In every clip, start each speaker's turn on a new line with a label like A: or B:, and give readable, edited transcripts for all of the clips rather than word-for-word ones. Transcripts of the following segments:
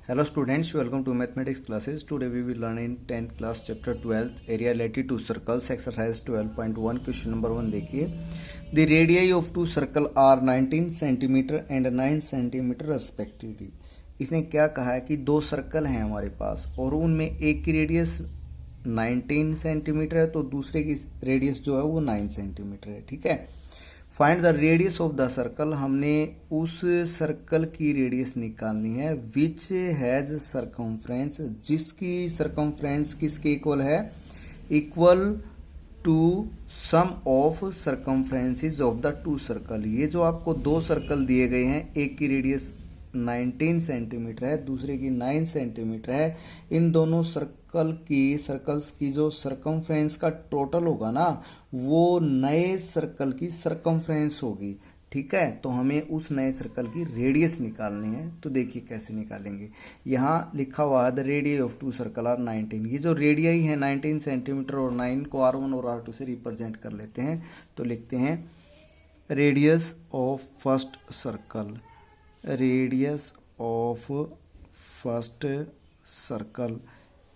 A: Hello students, welcome to mathematics classes. Today we will learn in 10th class chapter 12 area related to circles exercise 12.1 question number 1 देखिए. The radii of two circle are 19 cm and 9 cm respectively. इसने क्या कहा है कि दो circle हैं हमारे पास और उनमें एक की रेडियस 19 सेंटीमीटर है तो दूसरे की रेडियस जो है वो 9 सेंटीमीटर है. ठीक है. Find the radius of the circle. हमने उस सर्कल की रेडियस निकालनी है विच हैज सर्कमफ्रेंस, जिसकी सर्कमफ्रेंस किसके इक्वल है, equal to sum of circumferences of the two circle. ये जो आपको दो सर्कल दिए गए हैं, एक की रेडियस 19 सेंटीमीटर है, दूसरे की 9 सेंटीमीटर है. इन दोनों सर्कल्स की जो सर्कमफ्रेंस का टोटल होगा ना, वो नए सर्कल की सर्कमफ्रेंस होगी. ठीक है. तो हमें उस नए सर्कल की रेडियस निकालनी है. तो देखिए कैसे निकालेंगे. यहाँ लिखा हुआ है the radius of two circle are 19. ये जो रेडियस है 19 सेंटीमीटर और 9 को R1 और R2 से रिप्रेजेंट कर लेते हैं. तो लिखते हैं radius of first circle, radius of first circle,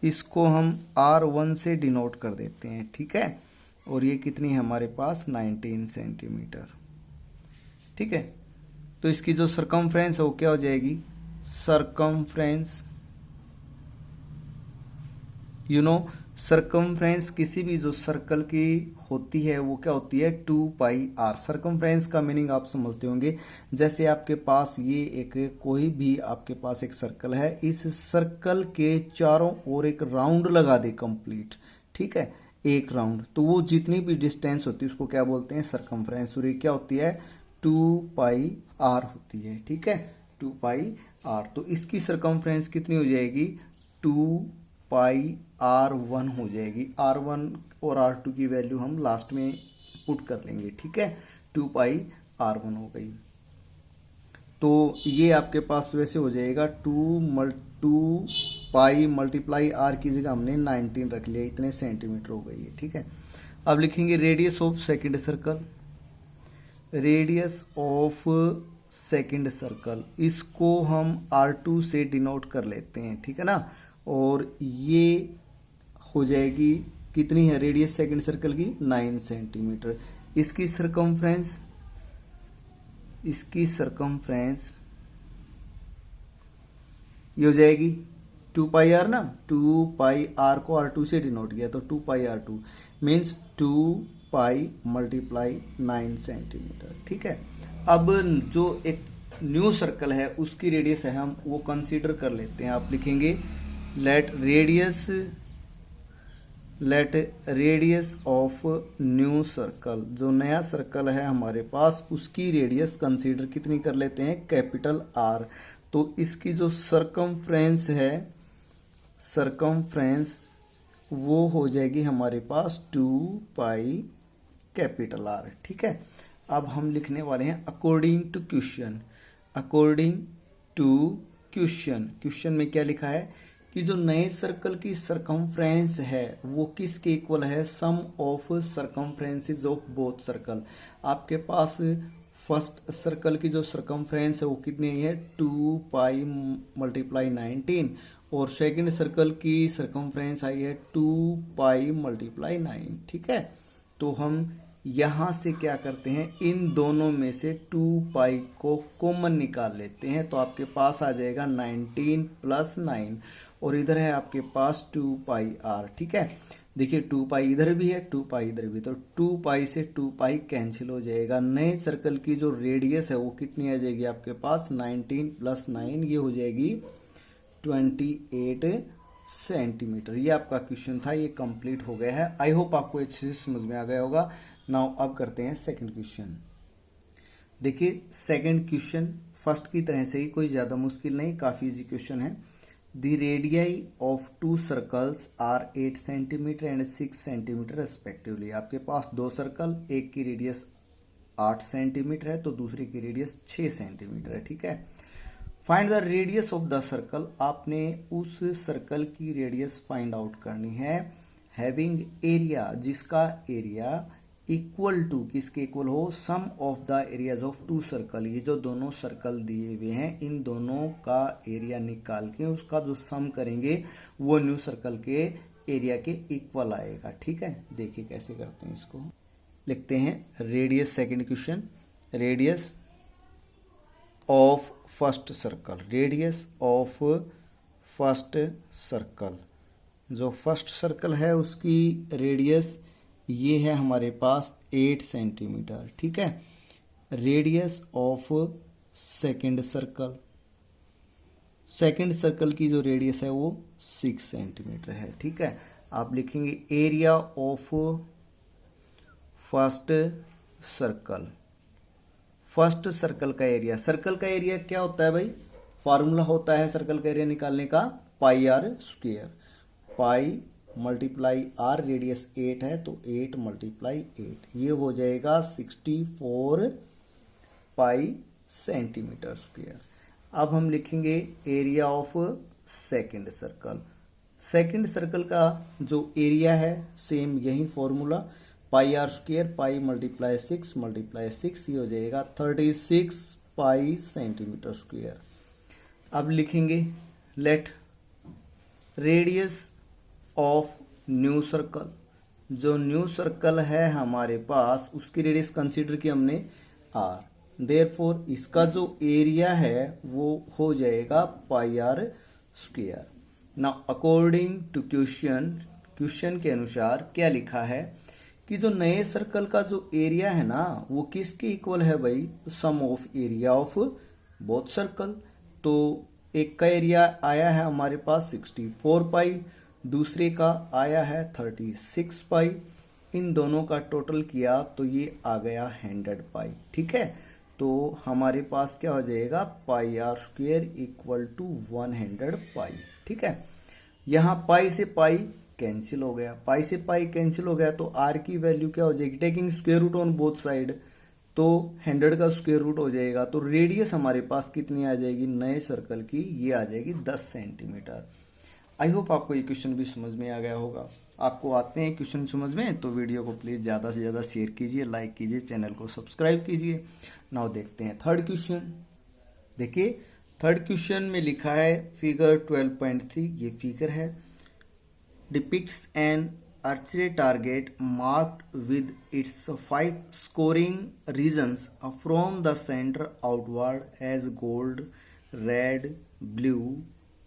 A: इसको हम R1 से डिनोट कर देते हैं. ठीक है. और ये कितनी है हमारे पास 19 सेंटीमीटर. ठीक है. तो इसकी जो सर्कमफ्रेंस है वो क्या हो जाएगी, सर्कमफ्रेंस सर्कमफ्रेंस किसी भी जो सर्कल की होती है वो क्या होती है 2πr. सर्कमफ्रेंस का मीनिंग आप समझते होंगे. जैसे आपके पास ये एक कोई भी आपके पास एक सर्कल है, इस सर्कल के चारों ओर एक राउंड लगा दे कंप्लीट. ठीक है. एक राउंड, तो वो जितनी भी डिस्टेंस होती है उसको क्या बोलते हैं, सर्कमफ्रेंस. और ये क्या होती है 2πr होती है. ठीक है. 2πr. तो इसकी सर्कमफ्रेंस कितनी हो जाएगी 2πr1 हो जाएगी. R1 और R2 की वैल्यू हम लास्ट में पुट कर लेंगे. ठीक है. 2πr1 हो गई. तो ये आपके पास वैसे हो जाएगा 2π मल्टीप्लाई r की जगह हमने 19 रख लिया, इतने सेंटीमीटर हो गई है. ठीक है. अब लिखेंगे radius of second circle. Radius of second circle, इसको हम R2 से डिनोट कर लेते हैं. ठीक है ना. और ये हो जाएगी कितनी है रेडियस सेकंड सर्कल की 9 सेंटीमीटर. इसकी सर्कमफ्रेंस ये हो जाएगी 2πr ना. 2πr को R2 से डिनोट किया तो 2πr2 मीन्स 2π मल्टीप्लाई 9 सेंटीमीटर. ठीक है. अब जो एक न्यू सर्कल है उसकी रेडियस है हम वो कंसीडर कर लेते हैं. आप लिखेंगे let radius of new circle. जो नया सर्कल है हमारे पास उसकी रेडियस कंसीडर कितनी कर लेते हैं, कैपिटल R. तो इसकी जो सर्कमफ्रेंस है, सर्कमफ्रेंस वो हो जाएगी हमारे पास 2π कैपिटल R. ठीक है. अब हम लिखने वाले हैं according to question. According to question में क्या लिखा है कि जो नए सर्कल की सर्कमफ्रेंस है वो किसके इक्वल है, sum of circumferences of both circle. आपके पास फर्स्ट सर्कल की जो सर्कमफ्रेंस है वो कितनी है 2π मल्टीप्लाई 19 और सेकंड सर्कल की सर्कमफ्रेंस आई है 2π मल्टीप्लाई 9. ठीक है. तो हम यहां से क्या करते हैं, इन दोनों में से 2π को कॉमन निकाल लेते हैं. तो आपके पास आ जाएगा 19 प्लस 9 और इधर है आपके पास 2πr. ठीक है. देखिए 2π इधर भी है 2π इधर भी, तो 2π से 2π कैंसिल हो जाएगा. नए सर्कल की जो रेडियस है वो कितनी आ जाएगी आपके पास 19 प्लस 9, ये हो जाएगी 28 सेंटीमीटर. ये आपका क्वेश्चन था, ये कंप्लीट हो गया है. आई होप आपको अच्छे से समझ में आ गया होगा. नाउ अब करते हैं सेकंड क्वेश्चन. देखिए सेकंड क्वेश्चन फर्स्ट की तरह से ही कोई ज्यादा मुश्किल नहीं, काफी इजी क्वेश्चन है. The radii of two circles are 8 centimetre and 6 centimetre respectively. आपके पास दो सर्कल, एक की रेडियस 8 सेंटीमीटर है तो दूसरी की रेडियस 6 सेंटीमीटर है. ठीक है. Find the radius of the circle. आपने उस सर्कल की रेडियस फाइंड आउट करनी है हैविंग एरिया, जिसका एरिया इक्वल टू, किसके इक्वल हो, sum of the areas of two circle. ये जो दोनों सर्कल दिए हुए हैं इन दोनों का एरिया निकाल के उसका जो सम करेंगे वो न्यू सर्कल के एरिया के इक्वल आएगा। ठीक है, देखिए कैसे करते हैं इसको। लिखते हैं radius, second question, radius of first circle, radius of first circle, जो फर्स्ट सर्कल है उसकी रेडियस ये है हमारे पास 8 सेंटीमीटर। ठीक है, radius of second circle, second circle की जो रेडियस है वो 6 सेंटीमीटर है। ठीक है, आप लिखेंगे area of first circle, first circle का एरिया, सर्कल का एरिया क्या होता है भाई, फार्मूला होता है सर्कल का एरिया निकालने का pi r square, pi multiply r, radius 8 है तो 8 मल्टीप्लाई 8, ये हो जाएगा 64 पाई सेंटीमीटर स्क्वायर। अब हम लिखेंगे area of second circle, second circle का जो एरिया है सेम यही formula, pi r square, pi multiply 6 multiply 6, ये हो जाएगा 36 पाई सेंटीमीटर स्क्वायर। अब लिखेंगे let radius of new circle, जो न्यू सर्कल है हमारे पास उसकी रेडियस कंसीडर की हमने आर, देयरफॉर इसका जो एरिया है वो हो जाएगा pi r square. Now according to question, question के अनुसार क्या लिखा है कि जो नए सर्कल का जो एरिया है ना वो किसके इक्वल है भाई, sum of area of both circle. तो एक का एरिया आया है हमारे पास 64 पाई, दूसरे का आया है 36 पाई, इन दोनों का टोटल किया तो ये आ गया 100 पाई। ठीक है, तो हमारे पास क्या हो जाएगा, pi r square equal to 100 पाई। ठीक है, यहाँ पाई से पाई कैंसिल हो गया, पाई से पाई कैंसिल हो गया तो आर की वैल्यू क्या हो जाएगी, taking square root on both side, तो 100 का स्क्वायर रूट हो जाएगा, तो रेडियस हमारे पास कितनी आ जाएगी नए सर्कल की, ये आ जाएगी 10 सेंटीमीटर। आई होप आपको ये क्वेश्चन भी समझ में आ गया होगा। आपको आते हैं क्वेश्चन समझ में तो वीडियो को प्लीज ज्यादा से ज्यादा शेयर कीजिए, लाइक कीजिए, चैनल को सब्सक्राइब कीजिए। नाउ देखते हैं थर्ड क्वेश्चन। देखिए थर्ड क्वेश्चन में लिखा है फिगर 12.3, ये फिगर है, depicts an archery target marked with its 5 scoring regions from the center outward as gold, red, blue,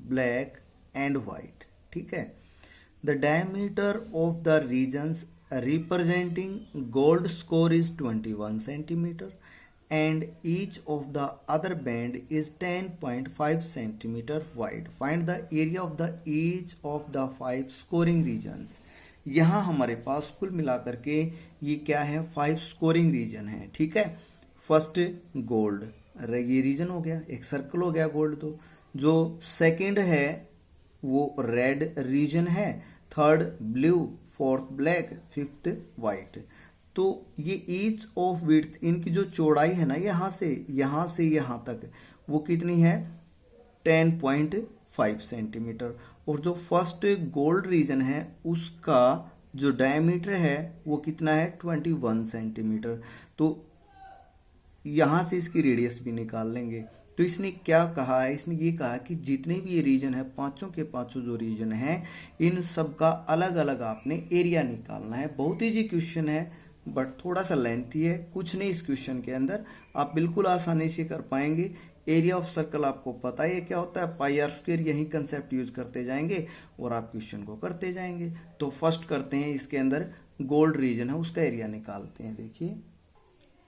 A: black and white. ठीक है, the diameter of the regions representing gold score is 21 centimeter and each of the other band is 10.5 centimeter wide. Find the area of the each of the 5 scoring regions. यहाँ हमारे पास कुल मिलाकर के ये क्या है, 5 स्कोरिंग रीजन है। ठीक है, फर्स्ट गोल्ड, ये रीजन हो गया, एक सर्कल हो गया गोल्ड, तो जो सेकंड है वो रेड रीजन है, third blue, fourth black, fifth white. तो ये ईच ऑफ विड्थ, इनकी जो चौड़ाई है ना यहां से यहां तक वो कितनी है 10.5 सेंटीमीटर, और जो फर्स्ट गोल्ड रीजन है उसका जो डायमीटर है वो कितना है 21 सेंटीमीटर। तो यहां से इसकी रेडियस भी निकाल लेंगे। तो इसने क्या कहा है, इसने ये कहा कि जितने भी ये रीजन है, पांचों के पांचों जो रीजन है इन सब का अलग अलग आपने एरिया निकालना है। बहुत ईजी क्वेश्चन है बट थोड़ा सा लेंथी है, कुछ नहीं इस क्वेश्चन के अंदर, आप बिल्कुल आसानी से कर पाएंगे। एरिया ऑफ सर्कल आपको पता ही है क्या होता है, पाई आर स्क्वायर, यही कंसेप्ट यूज करते जाएंगे और आप क्वेश्चन को करते जाएंगे। तो फर्स्ट करते हैं, इसके अंदर गोल्ड रीजन है उसका एरिया निकालते हैं।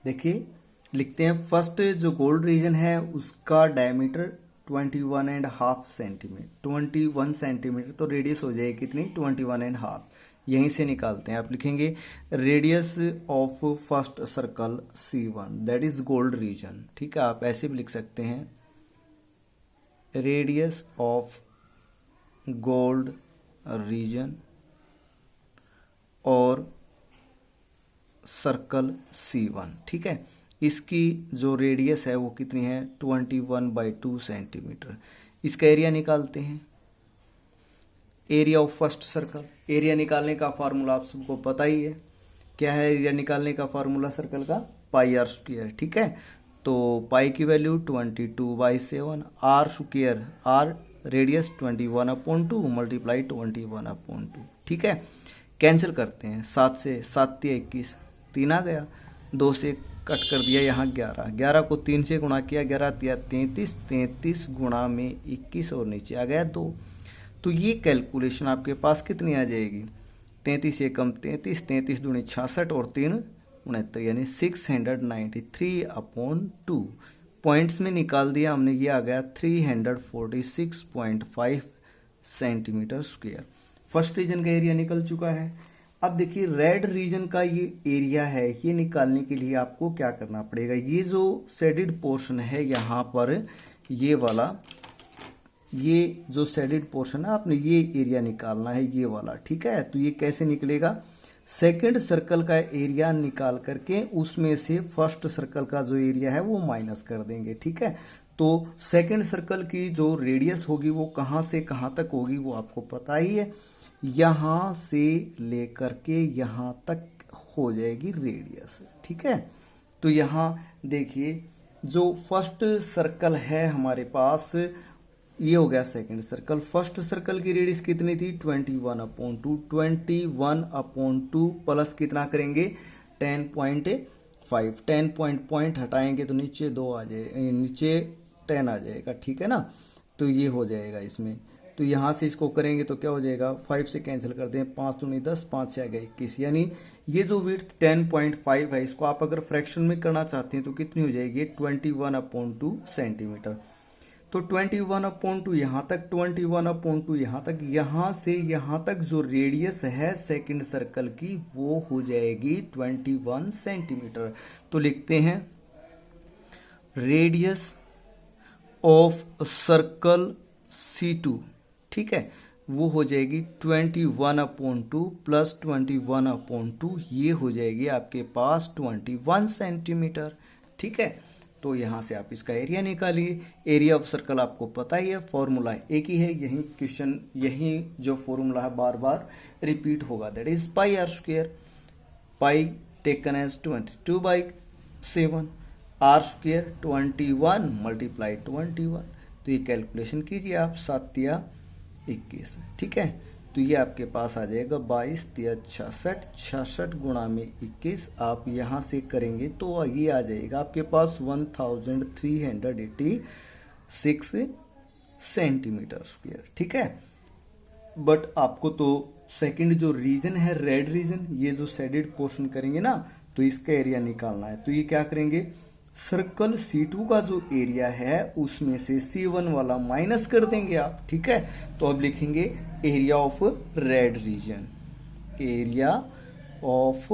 A: देखिए लिखते हैं फर्स्ट जो गोल्ड रीजन है उसका डायमीटर 21.5 सेंटीमीटर, 21 सेंटीमीटर, तो रेडियस हो जाएगी कितनी 21.5, यहीं से निकालते हैं। आप लिखेंगे radius of first circle C1 that is gold reason. ठीक है, आप ऐसे भी लिख सकते हैं रेडियस ऑफ गोल्ड रीजन और सर्कल C1। ठीक है, इसकी जो रेडियस है वो कितनी है 21/2 सेंटीमीटर। इसका एरिया निकालते हैं, area of first circle, area निकालने का फार्मूला आप सबको पता ही है, क्या है एरिया निकालने का फॉर्मूला सर्कल का, पाई आर स्क्वायर। ठीक है, तो पाई की value 22/7, r square, r radius 21/2 multiply 21/2। ठीक है, कैंसिल करते हैं, 7 से 7 × 21, 3 आ गया, 2 से कट कर दिया यहाँ 11, 11 को 3 से गुणा किया, 11 × 33, 33 गुणा में 21 और नीचे आ गया 2। तो ये कैलकुलेशन आपके पास कितनी आ जाएगी, 33 से कम 33, 33 दूनी 66 और 3 69, यानी 693/2 पॉइंट्स में निकाल दिया हमने, ये आ गया 346.5 सेंटीमीटर स्क्वायर। फर्स्ट रीजन का एरिया निकल चुका है। अब देखिए रेड रीजन का ये एरिया है, ये निकालने के लिए आपको क्या करना पड़ेगा, ये जो शेडेड पोर्शन है यहाँ पर, ये वाला, ये जो शेडेड पोर्शन है आपने ये एरिया निकालना है, ये वाला। ठीक है, तो ये कैसे निकलेगा, सेकंड सर्कल का एरिया निकाल करके उसमें से फर्स्ट सर्कल का जो एरिया है वो माइनस कर देंगे। ठीक है, तो सेकंड सर्कल की जो रेडियस होगी वो कहाँ से कहाँ तक होगी वो आपको पता ही है, यहाँ से लेकर के यहाँ तक हो जाएगी रेडियस। ठीक है, तो यहाँ देखिए जो फर्स्ट सर्कल है हमारे पास, ये हो गया सेकंड सर्कल। फर्स्ट सर्कल की रेडियस कितनी थी, 21/2, 21/2 प्लस कितना करेंगे 10.5, 10 पॉइंट हटाएंगे तो नीचे 2 आ जाए, नीचे 10 आ जाएगा। ठीक है ना, तो ये हो जाएगा इसमें, तो यहाँ से इसको करेंगे तो क्या हो जाएगा, 5 से कैंसिल कर दें, 5 दूनी 10, 5 से आ गया 21, यानी ये जो विड्थ 10.5 है इसको आप अगर फ्रैक्शन में करना चाहते हैं तो कितनी हो जाएगी, 21/2 सेंटीमीटर। तो 21/2 यहाँ तक, 21/2 यहाँ तक, यहाँ से यहाँ तक जो रेडियस है सेकंड सर्कल की वो हो जाएगी 21 सेंटीमीटर। तो लिखते हैं रेडियस ऑफ सर्कल C2, ठीक है, वो हो जाएगी 21/2 प्लस 21/2, ये हो जाएगी आपके पास 21 सेंटीमीटर। ठीक है, तो यहाँ से आप इसका एरिया निकालिए। एरिया ऑफ सर्कल आपको पता ही है, फॉर्मूला एक ही है, यही क्वेश्चन, यही जो फॉर्मूला है बार बार रिपीट होगा, that is pi r square, pi taken as 22/7, r square 21 multiply 21। तो ये कैलकुलेशन कीजिए आप, 7 × 21। ठीक है, तो ये आपके पास आ जाएगा 22 × 66, 66 गुणा में 21 आप यहाँ से करेंगे तो ये आ जाएगा आपके पास 1386 सेंटीमीटर स्क्वायर। ठीक है, बट आपको तो सेकंड जो रीजन है रेड रीजन, ये जो शेडेड पोर्शन करेंगे ना, तो इसका एरिया निकालना है। तो ये क्या करेंगे, सर्कल C2 का जो एरिया है उसमें से C1 वाला माइनस कर देंगे आप। ठीक है, तो अब लिखेंगे area of red region, area of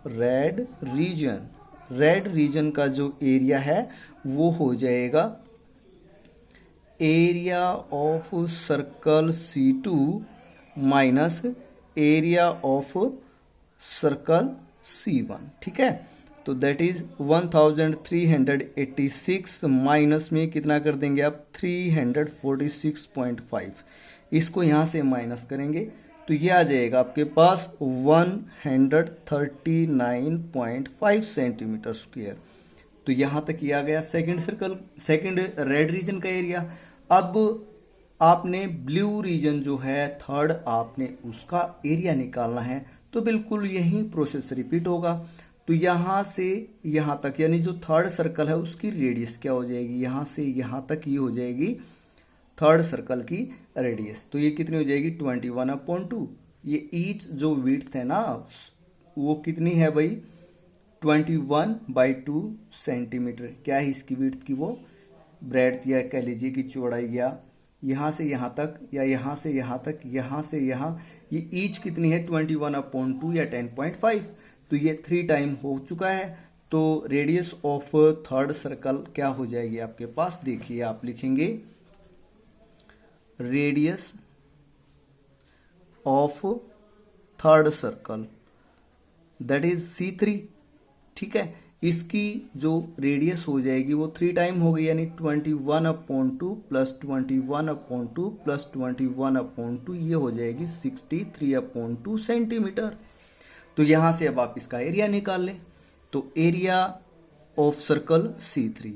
A: red region, red region का जो एरिया है वो हो जाएगा area of circle C2 minus area of circle C1। ठीक है, तो दैट इज 1386 माइनस में कितना कर देंगे आप, 346.5, इसको यहां से माइनस करेंगे तो ये आ जाएगा आपके पास 139.5 सेंटीमीटर स्क्वायर। तो यहां तक ये आ गया second circle, second red region का एरिया। अब आपने ब्लू रीजन जो है थर्ड, आपने उसका एरिया निकालना है, तो बिल्कुल यही प्रोसेस रिपीट होगा। तो यहां से यहां तक, यानी जो थर्ड सर्कल है उसकी रेडियस क्या हो जाएगी, यहां से यहां तक ये हो जाएगी थर्ड सर्कल की रेडियस। तो ये कितनी हो जाएगी 21/2। ये ईच जो विड्थ है ना वो कितनी है भाई, 21/2 सेंटीमीटर। क्या है इसकी विड्थ की, वो ब्रेड्थ या कह लीजिए कि चौड़ाई, या यहां से यहां तक, या यहां से यहां तक, यहां से यहां, ये ईच कितनी है 21/2 या 10.5। तो ये 3 टाइम हो चुका है। तो रेडियस ऑफ थर्ड सर्कल क्या हो जाएगी आपके पास, देखिए आप लिखेंगे radius of third circle that is C3। ठीक है, इसकी जो रेडियस हो जाएगी वो 3 टाइम हो गई, यानी 21/2 प्लस 21/2 प्लस 21/2, ये हो जाएगी 63/2 सेंटीमीटर। तो यहां से अब आप इसका एरिया निकाल लें। तो area of circle C3,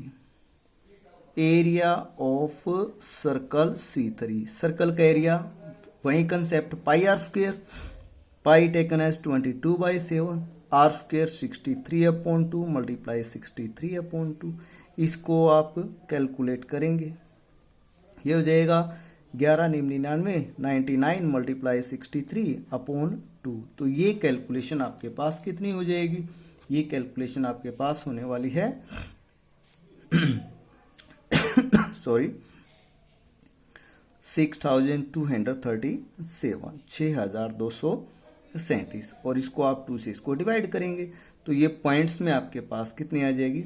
A: area of circle C3, circle का एरिया वही concept pi r square, pi taken as 22/7, r square 63/2 multiply 63/2। इसको आप कैलकुलेट करेंगे, ये हो जाएगा 1199 99 मल्टीप्लाई 63/2। तो ये कैलकुलेशन आपके पास कितनी हो जाएगी? ये कैलकुलेशन आपके पास होने वाली है सॉरी 6237, 6237। और इसको आप 2 से इसको डिवाइड करेंगे तो ये पॉइंट्स में आपके पास कितनी आ जाएगी?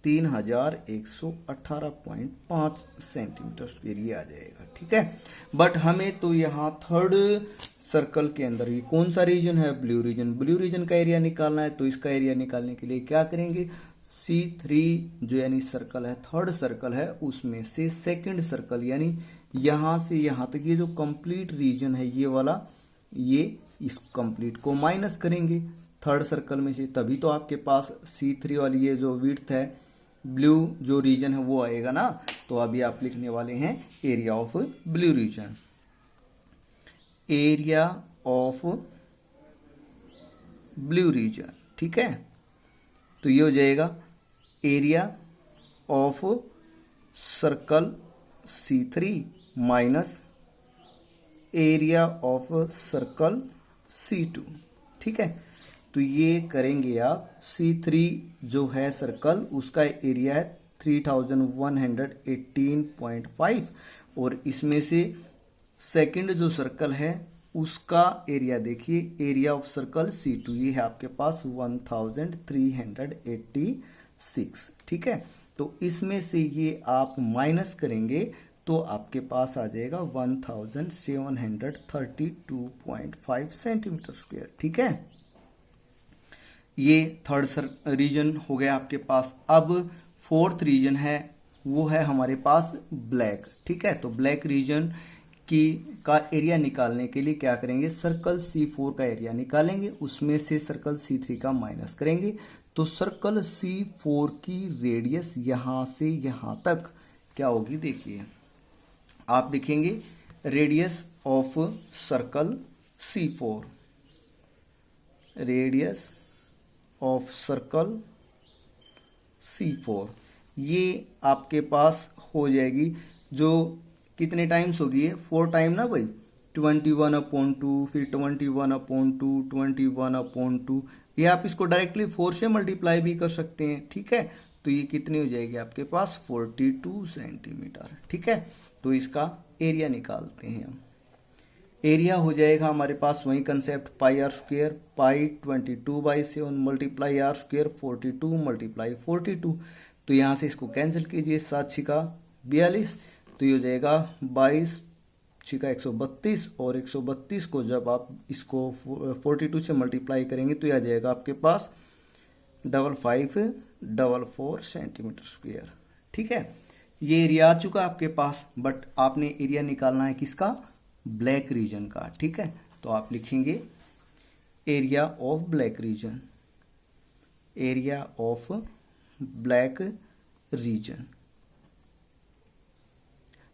A: 3118.5 सेंटीमीटर स्क्वायर ये आ जाएगा। ठीक है, बट हमें तो यहाँ थर्ड सर्कल के अंदर ये कौन सा रीजन है? Blue region. ब्लू रीजन का एरिया निकालना है। तो इसका एरिया निकालने के लिए क्या करेंगे? C3 जो यानी सर्कल है, थर्ड सर्कल है, उसमें से सेकंड सर्कल यानी यहां से यहां तक ये जो कंप्लीट रीजन है ये वाला, ये इस कंप्लीट को माइनस करेंगे थर्ड सर्कल में से, तभी तो आपके पास C3 वाली ये जो विड्थ है, ब्लू जो रीजन है वो आएगा ना। तो अभी आप लिखने वाले हैं area of blue region, area of blue region. ठीक है, तो ये हो जाएगा area of circle C3 minus area of circle C2। ठीक है, तो ये करेंगे आप, C3 जो है सर्कल उसका एरिया है 3118.5 और इसमें से सेकंड जो सर्कल है उसका एरिया देखिए, एरिया ऑफ सर्कल C2 ये है आपके पास 1386। ठीक है, तो इसमें से ये आप माइनस करेंगे तो आपके पास आ जाएगा 1732.5 सेंटीमीटर स्क्वायर। ठीक है, ये थर्ड रीजन हो गया आपके पास। अब फोर्थ रीजन है, वो है हमारे पास ब्लैक। ठीक है, तो ब्लैक रीजन का एरिया निकालने के लिए क्या करेंगे? सर्कल C4 का एरिया निकालेंगे, उसमें से सर्कल C3 का माइनस करेंगे। तो सर्कल C4 की रेडियस यहां से यहां तक क्या होगी? देखिए आप लिखेंगे radius of circle C4, radius of circle C4 ये आपके पास हो जाएगी, जो कितने टाइम्स होगी? 4 टाइम ना भाई, 21/2, फिर 21/2, 21/2। ये आप इसको डायरेक्टली 4 से मल्टीप्लाई भी कर सकते हैं। ठीक है, तो ये कितनी हो जाएगी आपके पास? 42 सेंटीमीटर। ठीक है, तो इसका एरिया निकालते हैं हम। एरिया हो जाएगा हमारे पास वही concept pi r square, pi 22/7 multiply r square 42 multiply 42। तो यहाँ से इसको कैंसिल कीजिए, 7 छिका 42, तो ये हो जाएगा 22 छिका 132 और 132 को जब आप इसको 42 से मल्टीप्लाई करेंगे तो ये आ जाएगा आपके पास 5544 सेंटीमीटर स्क्वायर। ठीक है, ये एरिया आ चुका आपके पास, बट आपने एरिया निकालना है किसका? ब्लैक रीजन का। ठीक है, तो आप लिखेंगे area of black reason, area of black reason.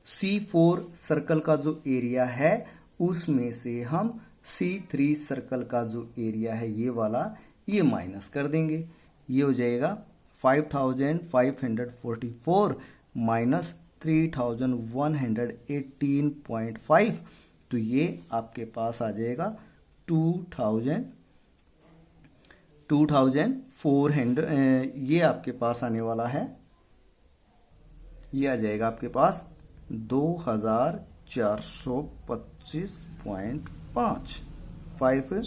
A: C4 circle का जो एरिया है उसमें से हम C3 सर्कल का जो एरिया है ये वाला, ये माइनस कर देंगे। ये हो जाएगा 5544 माइनस 3118.5, तो ये आपके पास आ जाएगा 2400, ये आपके पास आने वाला है, ये आ जाएगा आपके पास 2425.5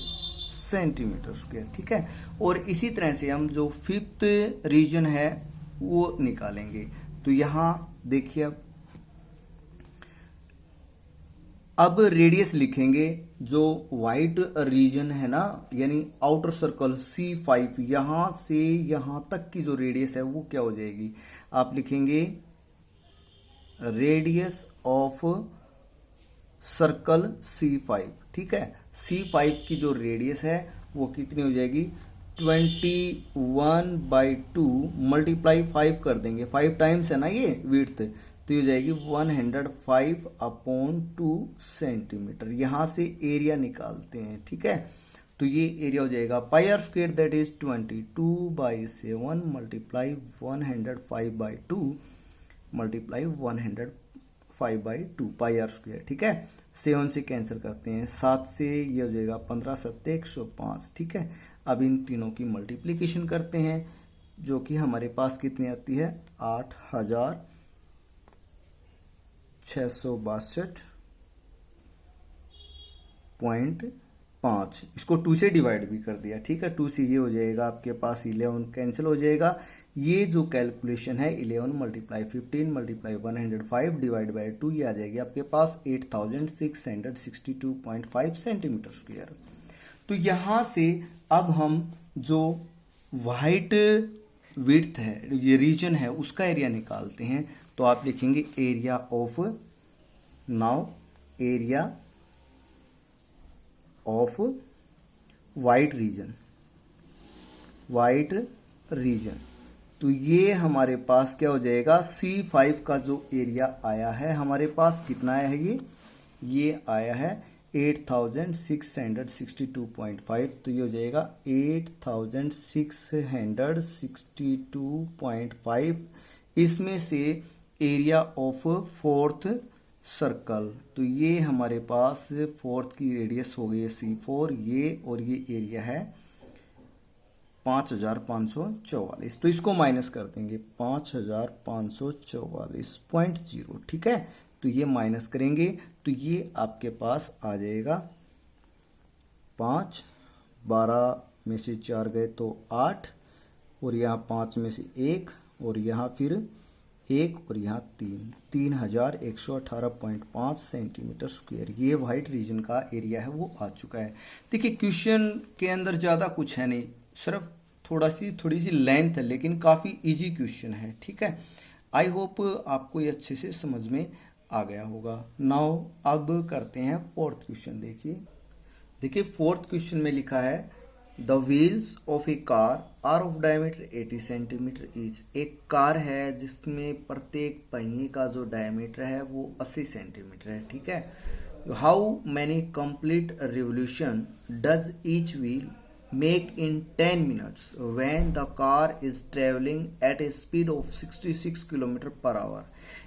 A: सेंटीमीटर स्क्वायर। ठीक है, और इसी तरह से हम जो फिफ्थ रीजन है वो निकालेंगे। तो यहां देखिए अब रेडियस लिखेंगे, जो वाइट रीजन है ना, यानी आउटर सर्कल C5, यहां से यहां तक की जो रेडियस है वो क्या हो जाएगी? आप लिखेंगे रेडियस ऑफ सर्कल C5। ठीक है, C5 की जो रेडियस है वो कितनी हो जाएगी 21/2 मल्टीप्लाई 5 कर देंगे, 5 टाइम्स है ना ये विड्थ, तो ये हो जाएगी 105/2 सेंटीमीटर। यहाँ से एरिया निकालते हैं, ठीक है। तो ये एरिया हो जाएगा pi r square that is 22/7 multiply 105/2 multiply 105/2 pi r square, ठीक है। 7 से कैंसिल करते हैं, 7 से ये हो जाएगा 15 7 105, ठीक है। अब इन तीनों की मल्टीप्लिकेशन करते हैं, जो कि हमारे पास कितनी आती है 8662.5। इसको 2 से डिवाइड भी कर दिया, ठीक है। 2 से ये हो जाएगा आपके पास 11 कैंसिल हो जाएगा। ये जो कैलकुलेशन है 11 मल्टीप्लाई 15 मल्टीप्लाई 105 डिवाइड बाई 2, ये आ जाएगी आपके पास 8662.5 सेंटीमीटर स्क्वायर। तो यहां से अब हम जो वाइट विड्थ है, ये रीजन है, उसका एरिया निकालते हैं। तो आप लिखेंगे area of, now area of white region. तो ये हमारे पास क्या हो जाएगा C5 का जो एरिया आया है हमारे पास कितना आया है, ये आया है 8662.5। तो ये हो जाएगा 8662.5। इसमें से एरिया ऑफ फोर्थ सर्कल, तो ये हमारे पास फोर्थ की रेडियस हो गई है C4, ये और ये एरिया है 5544। तो इसको माइनस कर देंगे 5544.0, ठीक है। तो ये माइनस करेंगे तो ये आपके पास आ जाएगा 5, 12 में से 4 गए तो 8, और यहाँ 5 में से 1, और यहाँ फिर 1, और यहाँ 3118.5 सेंटीमीटर स्क्वायर। ये वाइट रीजन का एरिया है वो आ चुका है। देखिए क्वेश्चन के अंदर ज़्यादा कुछ है नहीं, सिर्फ थोड़ी सी लेंथ है, लेकिन काफ़ी इजी क्वेश्चन है, ठीक है। आई होप आपको ये अच्छे से समझ में आ गया होगा। नाउ अब करते हैं फोर्थ क्वेश्चन। देखिए फोर्थ क्वेश्चन में लिखा है the wheels of a car are of diameter 80 centimetre each. एक कार है जिसमें प्रत्येक पहिए का जो डायमीटर है वो 80 सेंटीमीटर है, ठीक है। How many complete revolution does each wheel make in 10 minutes when the car is traveling at a speed of 66 km per hour।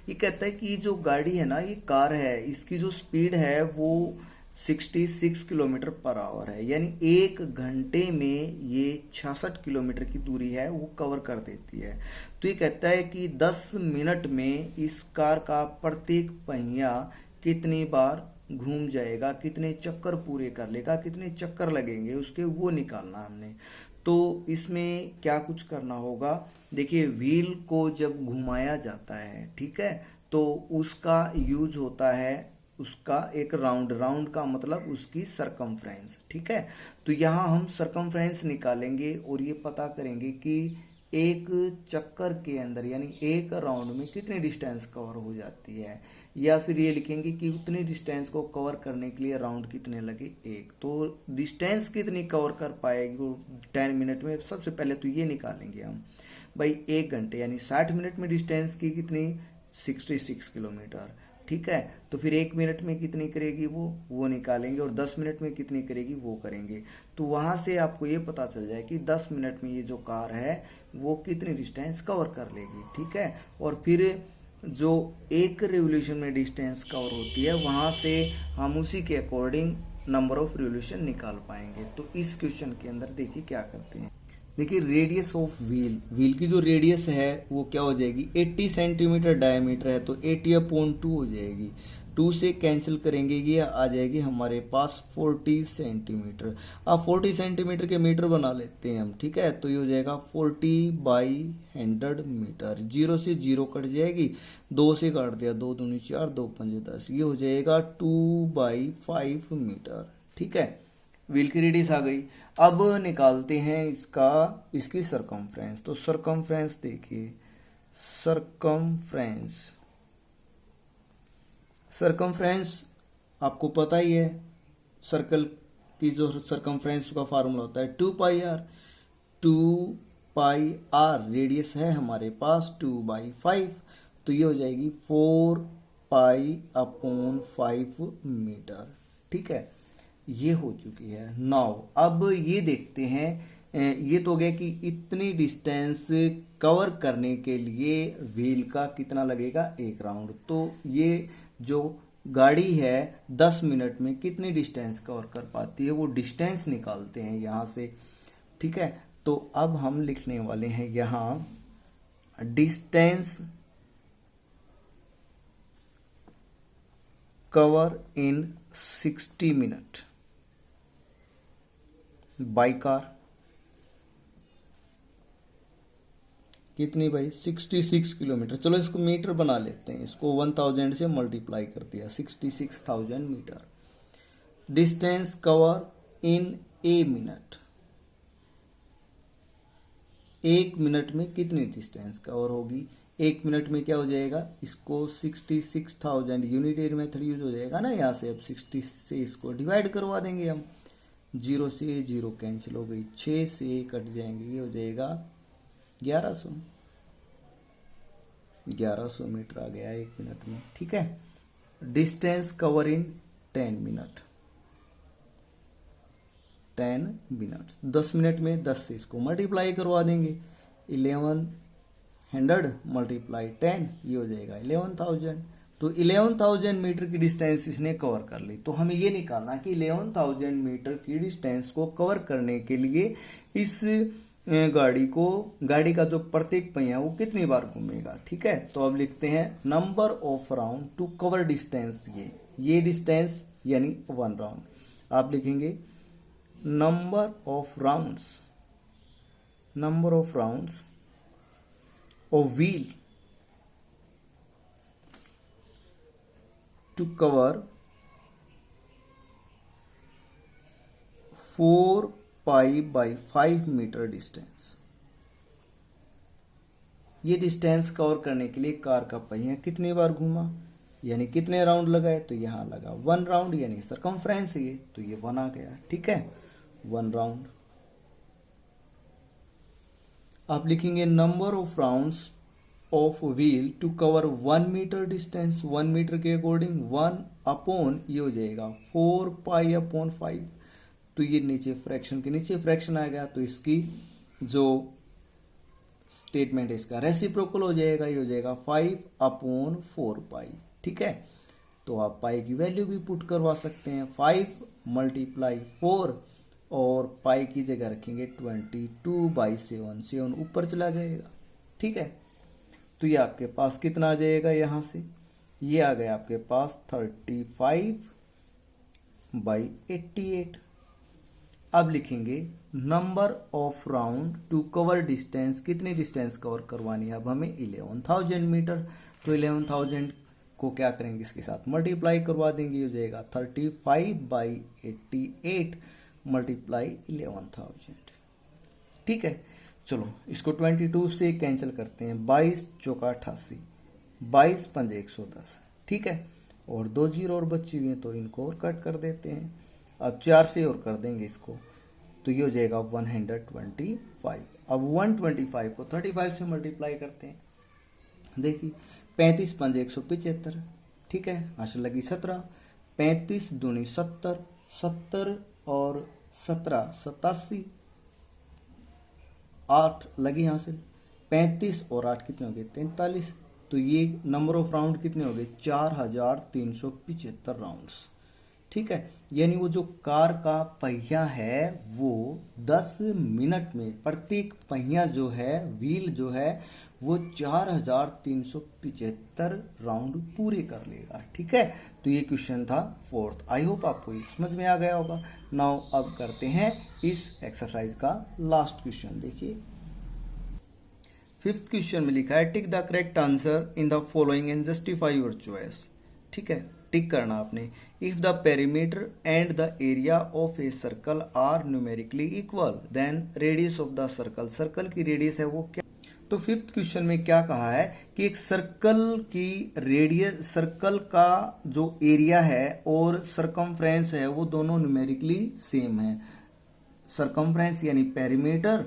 A: ये कहता है कि ये जो गाड़ी है ना, ये कार है, इसकी जो स्पीड है वो 66 किलोमीटर पर आवर है, यानी 1 घंटे में ये 66 किलोमीटर की दूरी है वो कवर कर देती है। तो ये कहता है कि 10 मिनट में इस कार का प्रत्येक पहिया कितनी बार घूम जाएगा, कितने चक्कर पूरे कर लेगा, कितने चक्कर लगेंगे उसके, वो निकालना हमने। तो इसमें क्या कुछ करना होगा, देखिए व्हील को जब घुमाया जाता है, ठीक है, तो उसका यूज होता है उसका एक राउंड का मतलब उसकी सरकमफ्रेंस, ठीक है। तो यहाँ हम सरकमफ्रेंस निकालेंगे और ये पता करेंगे कि एक चक्कर के अंदर यानी एक राउंड में कितनी डिस्टेंस कवर हो जाती है, या फिर ये लिखेंगे कि उतनी डिस्टेंस को कवर करने के लिए राउंड कितने लगे 1। तो डिस्टेंस कितनी कवर कर पाएगी वो 10 मिनट में, सबसे पहले तो ये निकालेंगे हम भाई 1 घंटे यानी 60 मिनट में डिस्टेंस की कितनी 66 किलोमीटर, ठीक है। तो फिर 1 मिनट में कितनी करेगी वो निकालेंगे, और 10 मिनट में कितनी करेगी वो करेंगे। तो वहां से आपको ये पता चल जाए कि 10 मिनट में ये जो कार है वो कितनी डिस्टेंस कवर कर लेगी, ठीक है। और फिर जो एक रिवोल्यूशन में डिस्टेंस कवर होती है वहां से हम उसी के अकॉर्डिंग नंबर ऑफ रिवोल्यूशन निकाल पाएंगे। तो इस क्वेश्चन के अंदर देखिए क्या करते हैं। देखिए रेडियस ऑफ व्हील की जो रेडियस है वो क्या हो जाएगी 80 सेंटीमीटर डायमीटर है, तो 80/2 हो जाएगी। 2 से कैंसिल करेंगे ये आ जाएगी हमारे पास 40 सेंटीमीटर। अब 40 सेंटीमीटर के मीटर बना लेते हैं हम, ठीक है। तो ये हो जाएगा 40/100 मीटर। 0 से 0 कट जाएगी, 2 से काट दिया, 2 दूनी 4, 2 पंजे 10, ये हो जाएगा 2/5 मीटर, ठीक है। व्हील की रेडियस आ गई। अब निकालते हैं इसकी सरकमफ्रेंस। तो सरकमफ्रेंस देखिए, सरकमफ्रेंस आपको पता ही है, सर्कल की जो सरकमफ्रेंस का फार्मूला होता है 2πr। 2πr रेडियस है हमारे पास 2/5, तो ये हो जाएगी 4π/5 मीटर। ठीक है, ये हो चुकी है। नाउ अब ये देखते हैं, ये तो हो गया कि इतनी डिस्टेंस कवर करने के लिए व्हील का कितना लगेगा, एक राउंड। तो ये जो गाड़ी है 10 मिनट में कितनी डिस्टेंस कवर कर पाती है, वो डिस्टेंस निकालते हैं यहाँ से। ठीक है, तो अब हम लिखने वाले हैं यहाँ distance cover in 60 minute by car. कितनी भाई, 66 किलोमीटर। चलो इसको मीटर बना लेते हैं, इसको 1000 से मल्टीप्लाई कर दिया, 66,000 metre. Distance cover in a minute, एक मिनट में कितनी डिस्टेंस कवर होगी, एक मिनट में क्या हो जाएगा, इसको 66,000 यूनिट मेथड यूज हो जाएगा ना यहाँ से। अब 60 से इसको डिवाइड करवा देंगे हम, 0 से 0 कैंसिल हो गई, 6 से कट जाएंगे, ये हो जाएगा 1100 मीटर आ गया एक मिनट में। ठीक है, डिस्टेंस कवर इन 10 मिनट, 10 मिनट्स, 10 मिनट में 10 से इसको मल्टीप्लाई करवा देंगे, 1100 मल्टीप्लाई 10, ये हो जाएगा 11,000। तो 11,000 मीटर की डिस्टेंस इसने कवर कर ली। तो हमें ये निकालना कि 11,000 मीटर की डिस्टेंस को कवर करने के लिए इस गाड़ी का जो प्रत्येक पहिया वो कितनी बार घूमेगा। ठीक है, तो अब लिखते हैं number of round to cover distance, ये डिस्टेंस यानी 1 राउंड। आप लिखेंगे number of rounds of wheel to cover 4π/5 metre distance. ये डिस्टेंस कवर करने के लिए कार का पहिया कितनी बार घूमा, यानी कितने राउंड लगाए, तो यहां लगा 1 राउंड, यानी सरकमफ्रेंस ये, तो ये 1 आ गया। ठीक है, 1 राउंड। आप लिखेंगे number of rounds of wheel to cover 1 metre distance, 1 metre के अकॉर्डिंग 1 अपॉन ये हो जाएगा 4π/5। तो ये नीचे फ्रैक्शन के नीचे फ्रैक्शन आ गया, तो इसकी जो स्टेटमेंट है इसका रेसिप्रोकल हो जाएगा, ये हो जाएगा 5/4π। ठीक है, तो आप पाई की वैल्यू भी पुट करवा सकते हैं, 5 × 4 और पाई की जगह रखेंगे 22/7, 7 ऊपर चला जाएगा। ठीक है, तो ये आपके पास कितना आ जाएगा, यहां से ये आ गया आपके पास 35/88। अब लिखेंगे number of round to cover distance, कितनी डिस्टेंस कवर करवानी है अब हमें, 11,000 मीटर। तो 11,000 को क्या करेंगे, इसके साथ मल्टीप्लाई करवा देंगे, हो जाएगा 35/88 मल्टीप्लाई 11,000। ठीक है, चलो इसको 22 से कैंसिल करते हैं, 22 चौका 88, 22 पंजे 110। ठीक है, और 2 जीरो और बची हुई हैं तो इनको और कट कर देते हैं। अब 4 से और कर देंगे इसको, तो ये हो जाएगा 125। अब 125 को 35 से मल्टीप्लाई करते हैं, देखिए 35 पंजे 175। ठीक है, हासिल लगी 17, 35 दूनी 70, 70 और 17 87, 8 लगी हासिल, 35 और 8 कितने हो गए 43। तो ये नंबर ऑफ राउंड कितने हो गए 4375 राउंड्स। ठीक है, यानी वो जो कार का पहिया है वो 10 मिनट में प्रत्येक पहिया जो है, व्हील जो है वो 4375 राउंड पूरे कर लेगा। ठीक है, तो ये क्वेश्चन था 4th। आई होप आपको ये समझ में आ गया होगा। नाउ अब करते हैं इस एक्सरसाइज का लास्ट क्वेश्चन। देखिए 5th क्वेश्चन में लिखा है tick the correct answer in the following and justify your choice. ठीक है, टिक करना आपने। If the perimeter and the area of a circle are numerically equal then radius of the circle, circle की radius है वो क्या, तो fifth question में क्या कहा है कि एक सर्कल की रेडियस, सर्कल का जो एरिया है और सरकमफ्रेंस है वो दोनों न्यूमेरिकली सेम है। सरकमफ्रेंस यानी पेरीमीटर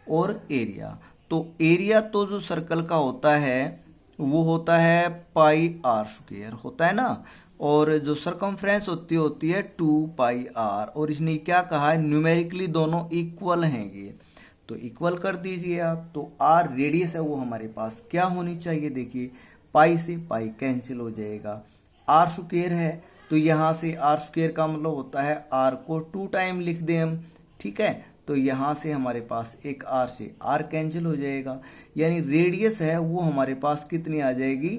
A: और एरिया। तो एरिया तो जो सर्कल का होता है वो होता है पाई आर स्क्वायर होता है ना, और जो सरकमफ्रेंस होती है 2 पाई आर। और इसने क्या कहा है, न्यूमेरिकली दोनों इक्वल हैं ये, तो इक्वल कर दीजिए आप। तो आर रेडियस है वो हमारे पास क्या होनी चाहिए, देखिए पाई से पाई कैंसिल हो जाएगा, आर स्क्वायर है तो यहां से आर स्क्वायर का मतलब होता है आर को 2 टाइम लिख दें हम, ठीक है। तो यहां से हमारे पास एक आर से आर कैंसिल हो जाएगा, यानी रेडियस है वो हमारे पास कितनी आ जाएगी,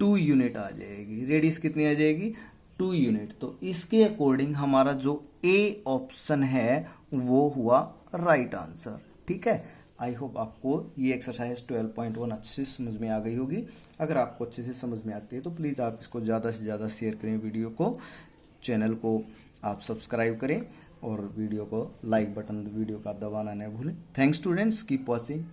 A: 2 यूनिट आ जाएगी। रेडियस कितनी आ जाएगी, 2 यूनिट। तो इसके अकॉर्डिंग हमारा जो ए ऑप्शन है वो हुआ राइट आंसर, ठीक है। आई होप आपको ये एक्सरसाइज 12.1 अच्छे से समझ में आ गई होगी। अगर आपको अच्छे से समझ में आती है तो प्लीज़ आप इसको ज़्यादा से ज़्यादा शेयर करें, वीडियो को, चैनल को आप सब्सक्राइब करें और वीडियो को लाइक बटन वीडियो का दबाना न भूलें। Thanks students, keep watching.